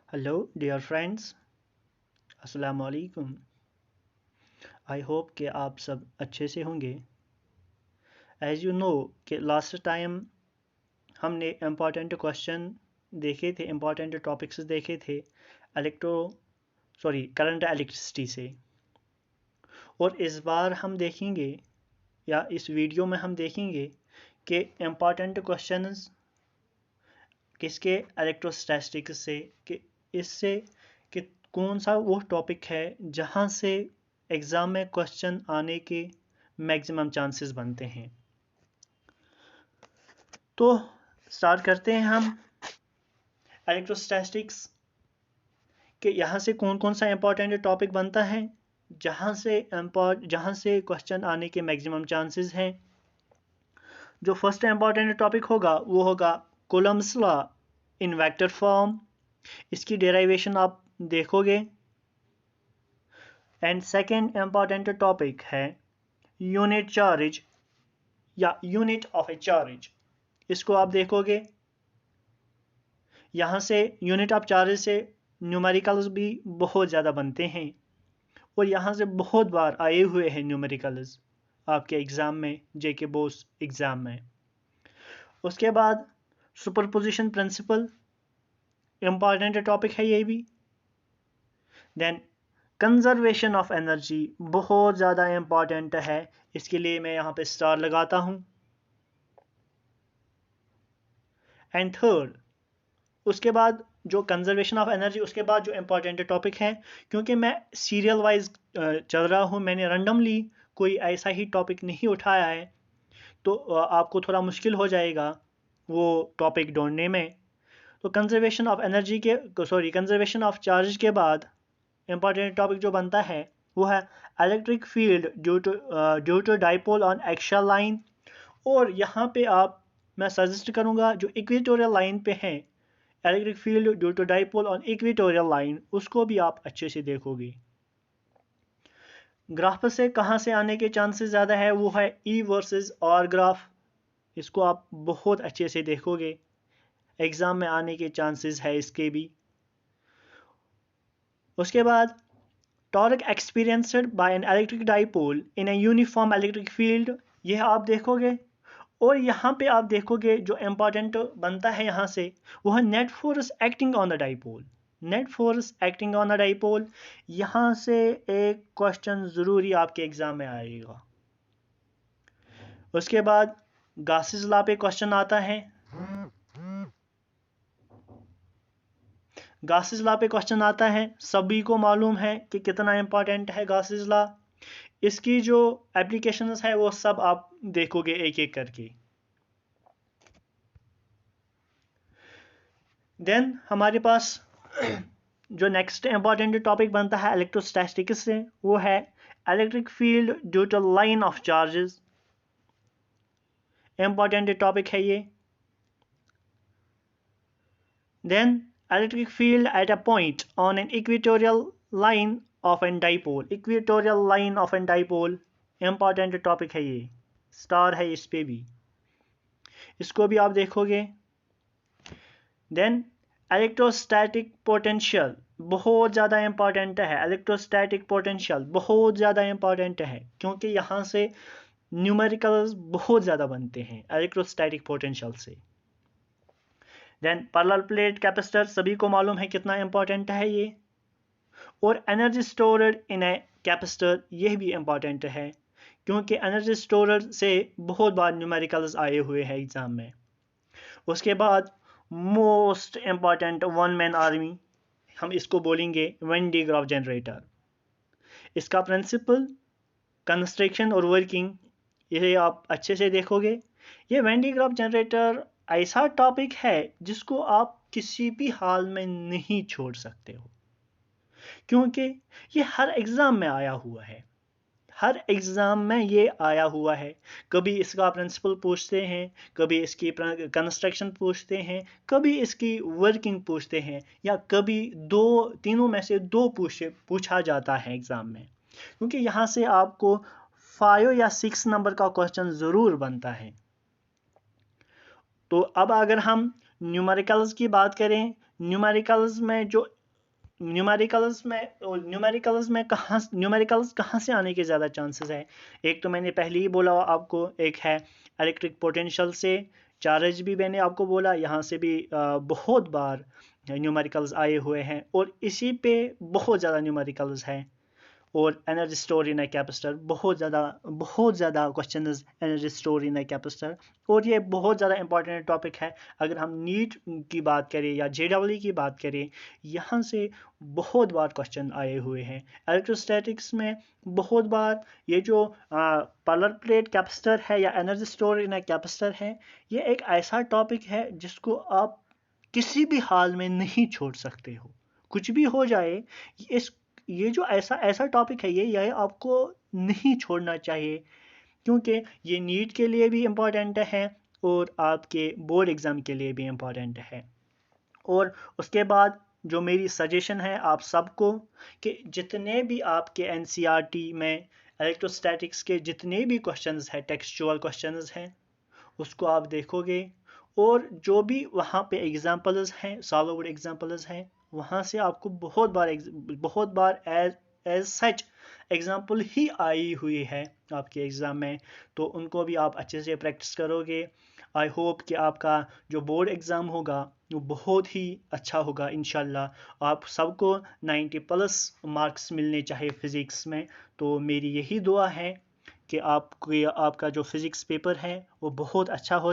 Hello dear friends, अस्सलाम वालेकुम। I hope कि आप सब अच्छे से होंगे। एज़ यू नो कि लास्ट टाइम हमने इम्पॉर्टेंट क्वेश्चन देखे थे, इम्पॉर्टेंट टॉपिक्स देखे थे करंट इलेक्ट्रिसिटी से। और इस बार हम देखेंगे या इस वीडियो में हम देखेंगे कि इम्पॉर्टेंट क्वेश्चंस किसके इलेक्ट्रोस्टैटिक्स से, कि इससे कि कौन सा वो टॉपिक है जहाँ से एग्ज़ाम में क्वेश्चन आने के मैक्सिमम चांसेस बनते हैं। तो स्टार्ट करते हैं हम इलेक्ट्रोस्टैटिक्स के यहाँ से कौन कौन सा इम्पोर्टेंट टॉपिक बनता है जहाँ से क्वेश्चन आने के मैक्सिमम चांसेस हैं। जो फर्स्ट इम्पॉर्टेंट टॉपिक होगा वो होगा Coulomb's law in vector form. इसकी डेरिवेशन आप देखोगे। एंड सेकेंड इम्पॉर्टेंट टॉपिक है यूनिट चार्ज या यूनिट ऑफ ए चार्ज। इसको आप देखोगे। यहाँ से यूनिट ऑफ चार्ज से न्यूमेरिकल्स भी बहुत ज़्यादा बनते हैं और यहाँ से बहुत बार आए हुए हैं न्यूमेरिकल्स आपके एग्ज़ाम में, जेके बोस एग्ज़ाम में। उसके बाद सुपरपोजिशन प्रिंसिपल, इम्पॉर्टेंट टॉपिक है ये भी। देन कंजर्वेशन ऑफ एनर्जी बहुत ज़्यादा इम्पॉर्टेंट है, इसके लिए मैं यहाँ पे स्टार लगाता हूँ। एंड थर्ड, उसके बाद जो कंजर्वेशन ऑफ एनर्जी, उसके बाद जो इम्पॉर्टेंट टॉपिक है, क्योंकि मैं सीरियल वाइज चल रहा हूँ, मैंने रैंडमली कोई ऐसा ही टॉपिक नहीं उठाया है, तो आपको थोड़ा मुश्किल हो जाएगा वो टॉपिक ढूंढने में। तो कंजर्वेशन ऑफ एनर्जी के कंजर्वेशन ऑफ चार्ज के बाद इम्पॉर्टेंट टॉपिक जो बनता है वो है electric field due to dipole on axial line. और यहाँ पे मैं सजेस्ट करूँगा जो इक्वेटोरियल लाइन पे है, electric field due to dipole on equatorial line, उसको भी आप अच्छे से देखोगे। ग्राफ से कहाँ से आने के चांसेस ज़्यादा है वो है ई वर्सेस आर ग्राफ। इसको आप बहुत अच्छे से देखोगे, एग्ज़ाम में आने के चांसेस है इसके भी। उसके बाद torque experienced bye an electric dipole in a uniform electric field, यह आप देखोगे। और यहाँ पे आप देखोगे जो इम्पॉर्टेंट बनता है यहाँ से वो है net force acting on the dipole. Net force acting on the dipole, यहाँ से एक क्वेश्चन ज़रूरी आपके एग्ज़ाम में आएगा। उसके बाद गासेस लॉ पे क्वेश्चन आता है। गासेस लॉ पे क्वेश्चन आता है, सभी को मालूम है कि कितना इम्पॉर्टेंट है गासेस लॉ। इसकी जो एप्लीकेशंस है वो सब आप देखोगे एक एक करके। देन हमारे पास जो नेक्स्ट इंपॉर्टेंट टॉपिक बनता है इलेक्ट्रोस्टैटिक्स से वो है electric field due to line of charges. Important topic है ये। Then electric field at a point on an equatorial line of an dipole. Equatorial line of an dipole important topic है ये, star है इस पे भी, इसको भी आप देखोगे। देन इलेक्ट्रोस्टैटिक पोटेंशियल बहुत ज़्यादा इंपॉर्टेंट है। इलेक्ट्रोस्टैटिक पोटेंशियल बहुत ज़्यादा इंपॉर्टेंट है क्योंकि यहाँ से न्यूमेरिकल्स बहुत ज़्यादा बनते हैं इलेक्ट्रोस्टैटिक पोटेंशियल से। देन पैरेलल प्लेट कैपेसिटर सभी को मालूम है कितना इंपॉर्टेंट है ये। और energy stored in a capacitor, यह भी इंपॉर्टेंट है क्योंकि एनर्जी स्टोरेज से बहुत बार न्यूमेरिकल्स आए हुए हैं एग्ज़ाम में। उसके बाद most important one man army, हम इसको बोलेंगे वेन डी ग्राफ जनरेटर। इसका प्रिंसिपल, कंस्ट्रक्शन और वर्किंग, ये आप अच्छे से देखोगे। ये वेन डी ग्राफ जनरेटर ऐसा टॉपिक है जिसको आप किसी भी हाल में नहीं छोड़ सकते हो क्योंकि ये हर एग्ज़ाम में आया हुआ है। हर एग्ज़ाम में ये आया हुआ है। कभी इसका प्रिंसिपल पूछते हैं, कभी इसकी कंस्ट्रक्शन पूछते हैं, कभी इसकी वर्किंग पूछते हैं, या कभी तीनों में से दो पूछा जाता है एग्ज़ाम में, क्योंकि यहाँ से आपको 5 या 6 नंबर का क्वेश्चन ज़रूर बनता है। तो अब अगर हम न्यूमेरिकल्स की बात करें, न्यूमेरिकल्स में जो न्यूमेरिकल्स में न्यूमेरिकल्स कहाँ से आने के ज़्यादा चांसेस है? एक तो मैंने पहले ही बोला आपको, एक है इलेक्ट्रिक पोटेंशियल से, चार्ज भी मैंने आपको बोला, यहाँ से भी बहुत बार न्यूमेरिकल्स आए हुए हैं और इसी पे बहुत ज़्यादा न्यूमेरिकल्स हैं। और energy store in a capacitor, बहुत ज़्यादा question energy store in a capacitor. और ये बहुत ज़्यादा इंपॉर्टेंट टॉपिक है। अगर हम नीट की बात करें या JEE की बात करें, यहाँ से बहुत बार क्वेश्चन आए हुए हैं। इलेक्ट्रोस्टैटिक्स में बहुत बार ये जो पोलर प्लेट कैपेसिटर है या energy store in a capacitor है, ये एक ऐसा टॉपिक है जिसको आप किसी भी हाल में नहीं छोड़ सकते हो। कुछ भी हो जाए, इस ये जो ऐसा टॉपिक है, ये आपको नहीं छोड़ना चाहिए, क्योंकि ये नीट के लिए भी इम्पोर्टेंट है और आपके बोर्ड एग्ज़ाम के लिए भी इम्पोर्टेंट है। और उसके बाद जो मेरी सजेशन है आप सबको, कि जितने भी आपके NCERT में इलेक्ट्रोस्टैटिक्स के जितने भी क्वेश्चंस हैं, टेक्सचुअल क्वेश्चंस हैं, उसको आप देखोगे और जो भी वहाँ पे एग्जांपल्स हैं, सॉल्व्ड एग्जांपल्स हैं, वहाँ से आपको बहुत बार एज सच एग्जांपल ही आई हुई है आपके एग्ज़ाम में, तो उनको भी आप अच्छे से प्रैक्टिस करोगे। आई होप कि आपका जो बोर्ड एग्ज़ाम होगा वो बहुत ही अच्छा होगा इंशाल्लाह। आप सबको 90+ मार्क्स मिलने चाहिए फ़िज़िक्स में। तो मेरी यही दुआ है कि आपका जो फ़िज़िक्स पेपर है वो बहुत अच्छा हो।